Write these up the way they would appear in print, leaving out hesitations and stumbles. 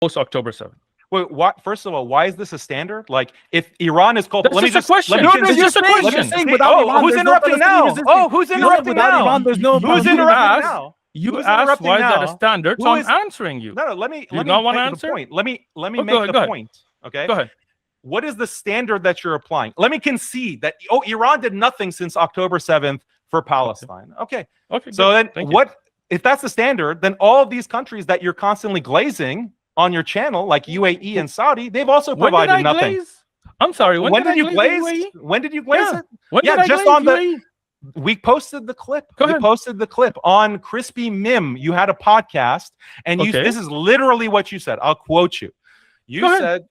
post October 7th. Wait, why, first of all, why is this a standard? Like, if Iran is called, let me just question. It's just a question. Who's interrupting now? Oh, who's interrupting now? Who's interrupting now? You asked why is that a standard, so I'm answering you. No, let me not want to answer. Point. Let me make the point. Okay. Go ahead. What is the standard that you're applying? Let me concede that Iran did nothing since October 7th for Palestine. Okay. So then what if that's the standard, then all of these countries that you're constantly glazing on your channel, like UAE and Saudi, they've also provided nothing. Glaze? I'm sorry. When did you glaze? When did you glaze it? Just on the. We posted the clip. We posted the clip on Crispy Mim. You had a podcast, and this is literally what you said. I'll quote you. You said,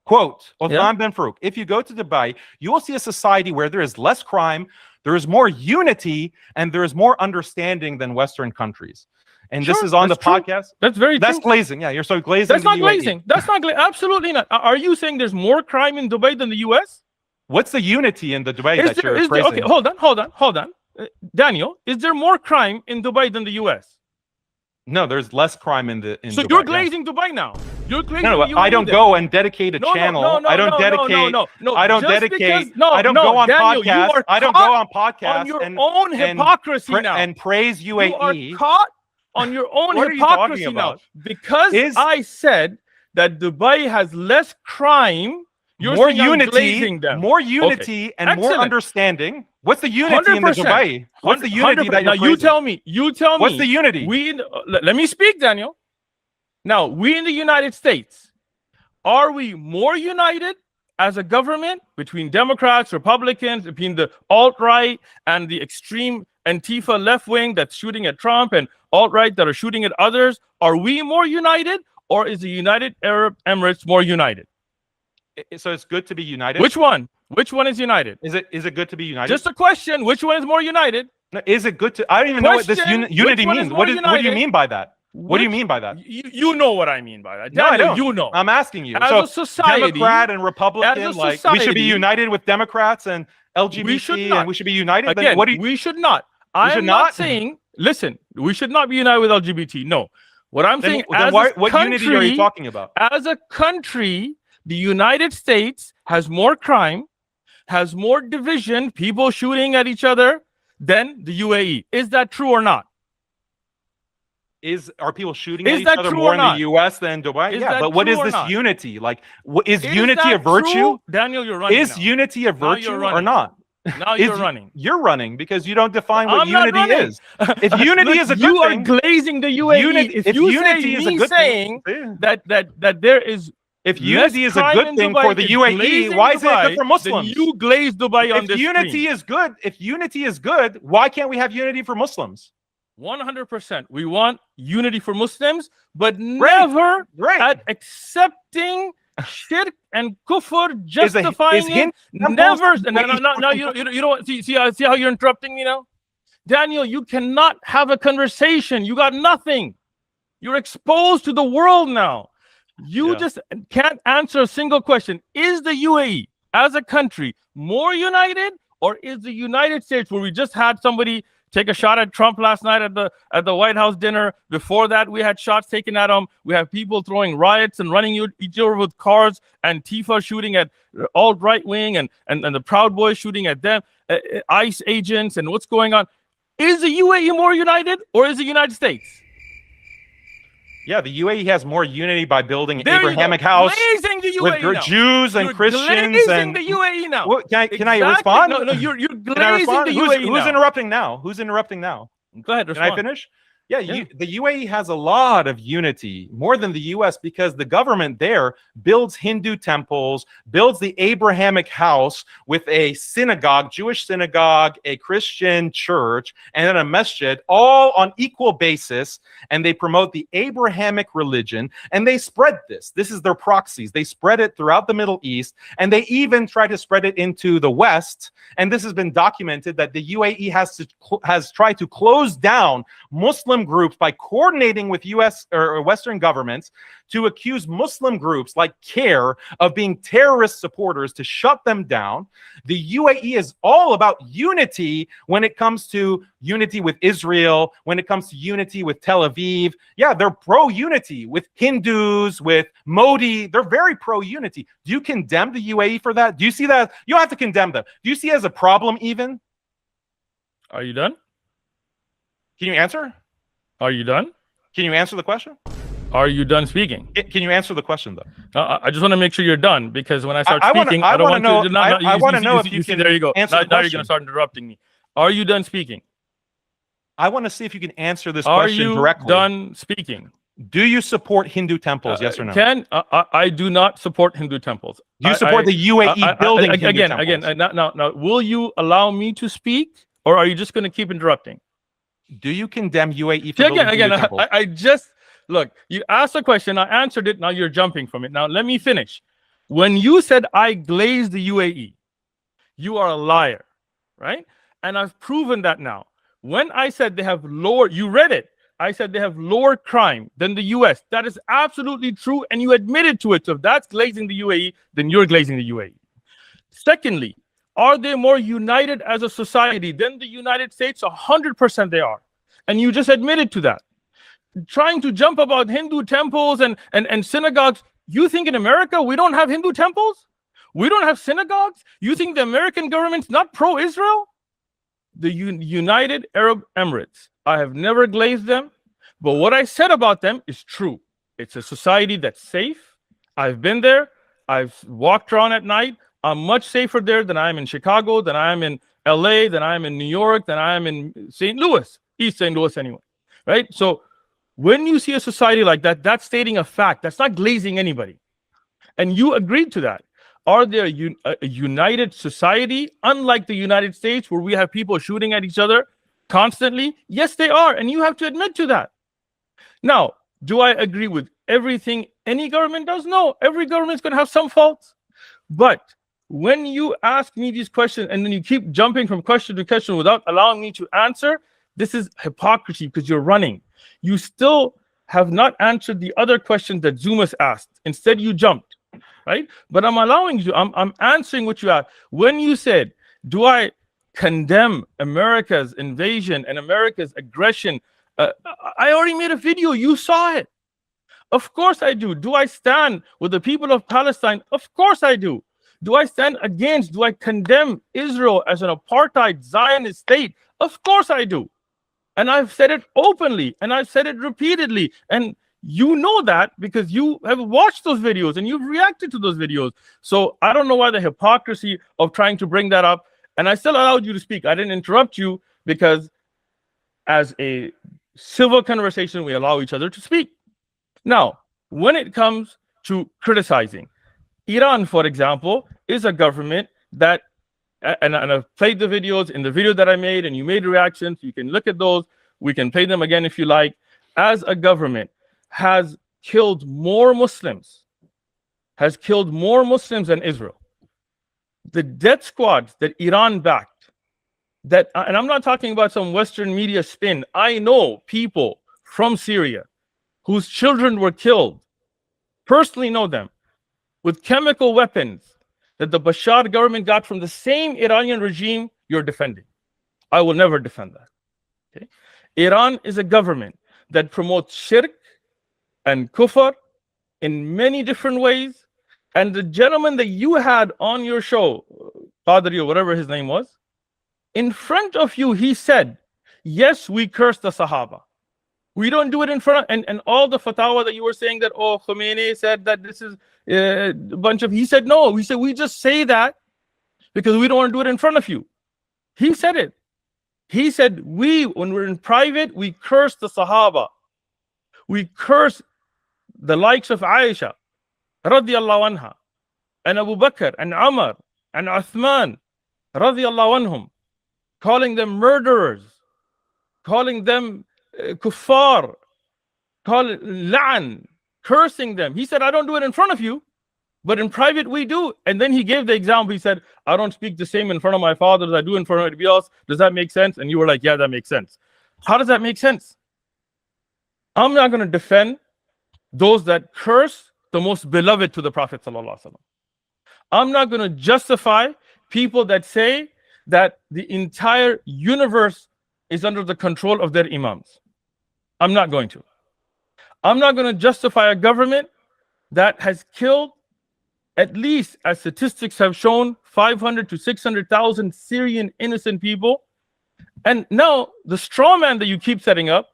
quote, Uthman bin Farouk, if you go to Dubai, you will see a society where there is less crime, there is more unity, and there is more understanding than Western countries. And this is on the podcast. That's very true. That's glazing. Yeah, you're so glazing. That's not glazing. That's not glazing. Absolutely not. Are you saying there's more crime in Dubai than the U.S.? What's the unity in the Dubai that you're praising? Okay, hold on. Daniel, is there more crime in Dubai than the U.S.? No, there's less crime in Dubai. So you're glazing Dubai now. You're glazing. No, I don't go and dedicate a channel. I don't dedicate. I don't dedicate. I don't go on podcasts. I don't go on podcasts on your own hypocrisy now and praise UAE. You are caught on your own hypocrisy now because I said that Dubai has less crime. More unity, and more understanding. What's the unity in the Dubai? What's the unity that you're praising? You tell me. What's the unity? Let me speak, Daniel. Now, we in the United States, are we more united as a government between Democrats, Republicans, between the alt-right and the extreme Antifa left wing that's shooting at Trump and alt-right that are shooting at others? Are we more united, or is the United Arab Emirates more united? So it's good to be united. Which one? Which one is united? Is it good to be united? Just a question. Which one is more united? No, is it good to? I don't even know what this unity means. What do you mean by that? What do you mean by that? You know what I mean by that. No, I don't. You know. I'm asking you. As a society, Democrat and Republican, like we should be united with Democrats and LGBT, and we should be united. Again, we should not. I'm not saying. Listen, we should not be united with LGBT. No. What I'm saying, what unity are you talking about? As a country, the United States has more crime, has more division, people shooting at each other than the UAE. Is that true or not? Are people shooting at each other more in the US than Dubai? Yeah, but what is this unity? Like, is unity a virtue? Daniel, you're running. Is unity a virtue or not? Now you're running. You're running because you don't define what unity is. If unity is a good thing, you are glazing the UAE. If unity is a good thing, that there is. If unity is a good thing for the UAE, why is it good for Muslims? You glaze Dubai on this screen. If unity is good, why can't we have unity for Muslims? 100%. We want unity for Muslims, but never at accepting shirk and kufr, justifying it. Never. No, you don't see how you're interrupting me now? Daniel, you cannot have a conversation. You got nothing. You're exposed to the world now. You just can't answer a single question. Is the UAE as a country more united, or is the United States, where we just had somebody take a shot at Trump last night at the White House dinner? Before that, we had shots taken at him. We have people throwing riots and running each other with cars, and Antifa shooting at alt-right wing, and the Proud Boys shooting at them, ICE agents, and what's going on. Is the UAE more united, or is the United States? Yeah, the UAE has more unity by building an Abrahamic house with Jews and Christians. And the UAE now. Well, can I respond? No, you're glazing the UAE now. Who's interrupting now? Who's interrupting now? Go ahead. Can I finish? Yeah, the UAE has a lot of unity, more than the US, because the government there builds Hindu temples, builds the Abrahamic house with a synagogue, Jewish synagogue, a Christian church, and then a masjid, all on equal basis, and they promote the Abrahamic religion, and they spread this. This is their proxies. They spread it throughout the Middle East, and they even try to spread it into the West, and this has been documented that the UAE has tried to close down Muslim Muslim groups by coordinating with US or Western governments to accuse Muslim groups like CARE of being terrorist supporters to shut them down. The UAE is all about unity when it comes to unity with Israel, when it comes to unity with Tel Aviv. Yeah, they're pro-unity with Hindus, with Modi. They're very pro-unity. Do you condemn the UAE for that? Do you see that? You don't have to condemn them. Do you see it as a problem even? Are you done? Can you answer? Are you done? Can you answer the question? Are you done speaking? Can you answer the question, though? I just want to make sure you're done, because when I start speaking, I don't want to. I want to know if you can. There you go. Now you're going to start interrupting me. Are you done speaking? I want to see if you can answer this question directly. Are you done speaking? Do you support Hindu temples? Yes or no? I do not support Hindu temples. Do you support the UAE building Hindu temples? Now, will you allow me to speak, or are you just going to keep interrupting? Do you condemn UAE for building Hindu temples? I just look. You asked a question, I answered it. Now you're jumping from it. Now let me finish. When you said I glazed the UAE, you are a liar, right? And I've proven that now. When I said they have lower, you read it. I said they have lower crime than the US. That is absolutely true, and you admitted to it. So if that's glazing the UAE, then you're glazing the UAE. Secondly, are they more united as a society than the United States? 100% they are. And you just admitted to that. Trying to jump about Hindu temples and synagogues. You think in America we don't have Hindu temples? We don't have synagogues? You think the American government's not pro-Israel? The United Arab Emirates, I have never glazed them, but what I said about them is true. It's a society that's safe. I've been there. I've walked around at night. I'm much safer there than I am in Chicago, than I am in LA, than I am in New York, than I am in St. Louis, East St. Louis anyway, right? So when you see a society like that, that's stating a fact. That's not glazing anybody. And you agreed to that. Are there a united society, unlike the United States, where we have people shooting at each other constantly? Yes, they are, and you have to admit to that. Now, do I agree with everything any government does? No, every government's going to have some faults. But when you ask me these questions and then you keep jumping from question to question without allowing me to answer, this is hypocrisy, because you're running. You still have not answered the other questions that Zumas asked. Instead, you jumped, right? But I'm allowing you, I'm answering what you asked. When you said, do I condemn America's invasion and America's aggression? I already made a video. You saw it. Of course I do. Do I stand with the people of Palestine? Of course I do. Do I condemn Israel as an apartheid Zionist state? Of course I do. And I've said it openly, and I've said it repeatedly. And you know that because you have watched those videos and you've reacted to those videos. So I don't know why the hypocrisy of trying to bring that up. And I still allowed you to speak. I didn't interrupt you because as a civil conversation, we allow each other to speak. Now, when it comes to criticizing, Iran, for example, is a government that, and I've played the videos in the video that I made, and you made reactions. You can look at those. We can play them again if you like. As a government, has killed more Muslims than Israel. The death squads that Iran backed, and I'm not talking about some Western media spin. I know people from Syria whose children were killed, personally know them, with chemical weapons that the Bashar government got from the same Iranian regime you're defending. I will never defend that. Okay? Iran is a government that promotes shirk and kufr in many different ways. And the gentleman that you had on your show, Qadri or whatever his name was, in front of you, he said, yes, we curse the Sahaba. We don't do it in front of, and all the fatwa that you were saying that, oh, Khomeini said that this is a bunch of, he said, no, he said, we just say that because we don't want to do it in front of you. He said it. He said, when we're in private, we curse the Sahaba. We curse the likes of Aisha, radiyallahu anha, and Abu Bakr, and Umar, and Uthman, radiyallahu anhum, calling them murderers, calling them kuffar, calling la'an, cursing them. He said, I don't do it in front of you, but in private we do. And then he gave the example. He said, I don't speak the same in front of my father as I do in front of anybody else. Does that make sense? And you were like, yeah, that makes sense. How does that make sense? I'm not going to defend those that curse the most beloved to the Prophet ﷺ. I'm not going to justify people that say that the entire universe is under the control of their imams. I'm not going to. I'm not going to justify a government that has killed, at least as statistics have shown, 500 to 600,000 Syrian innocent people. And now the straw man that you keep setting up,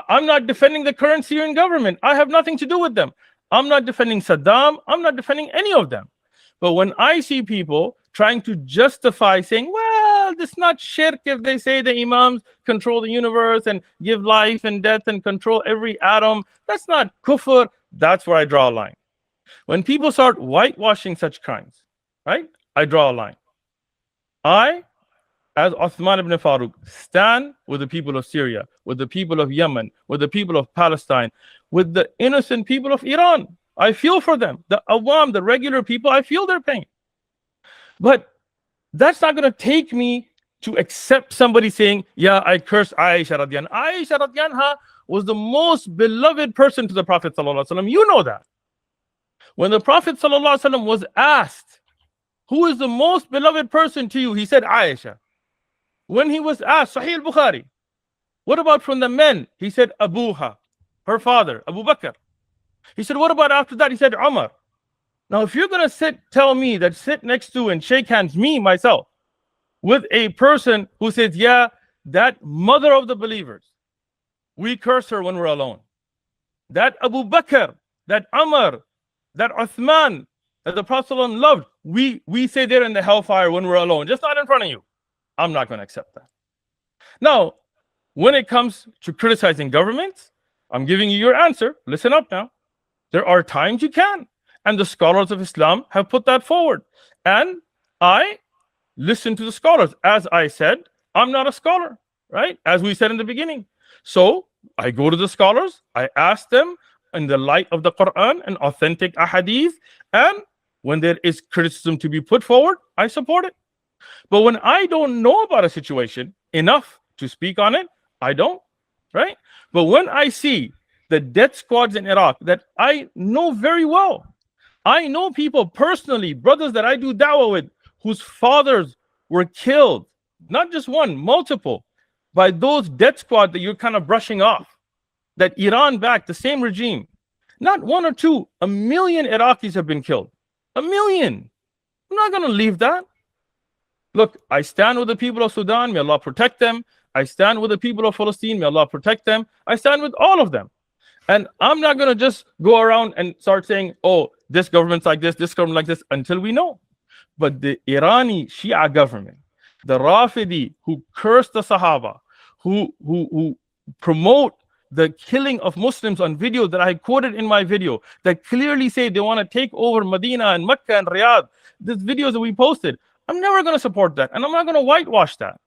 I'm not defending the current Syrian government. I have nothing to do with them. I'm not defending Saddam. I'm not defending any of them. But when I see people trying to justify saying, well, this is not shirk if they say the imams control the universe and give life and death and control every atom, that's not kufr, that's where I draw a line. When people start whitewashing such crimes, right, I draw a line. I, as Uthman ibn Farooq, stand with the people of Syria, with the people of Yemen, with the people of Palestine, with the innocent people of Iran. I feel for them. The awam, the regular people, I feel their pain. But that's not going to take me to accept somebody saying, yeah, I curse Aisha radiyan. Aisha radiyanha was the most beloved person to the Prophet ﷺ. You know that. When the Prophet ﷺ was asked, who is the most beloved person to you? He said, Aisha. When he was asked, Sahih al-Bukhari, what about from the men? He said, Abuha, her father, Abu Bakr. He said, what about after that? He said, Umar. Now, if you're going to tell me that sit next to and shake hands, me, myself, with a person who says, yeah, that mother of the believers, we curse her when we're alone. That Abu Bakr, that Umar, that Uthman, that the Prophet loved, we say they're in the hellfire when we're alone, just not in front of you. I'm not going to accept that. Now, when it comes to criticizing governments, I'm giving you your answer. Listen up now. There are times you can. And the scholars of Islam have put that forward. And I listen to the scholars. As I said, I'm not a scholar, right? As we said in the beginning. So I go to the scholars. I ask them in the light of the Quran and authentic ahadith. And when there is criticism to be put forward, I support it. But when I don't know about a situation enough to speak on it, I don't, right? But when I see the death squads in Iraq that I know very well, I know people personally, brothers that I do da'wah with, whose fathers were killed, not just one, multiple, by those death squad that you're kind of brushing off, that Iran backed, the same regime. Not one or two, 1 million Iraqis have been killed. 1 million. I'm not going to leave that. Look, I stand with the people of Sudan, may Allah protect them. I stand with the people of Palestine, may Allah protect them. I stand with all of them. And I'm not going to just go around and start saying, oh, this government's like this government like this, until we know. But the Irani Shia government, the Rafidi who curse the Sahaba, who promote the killing of Muslims on videos that I quoted in my video, that clearly say they want to take over Medina and Mecca and Riyadh, these videos that we posted, I'm never going to support that. And I'm not going to whitewash that.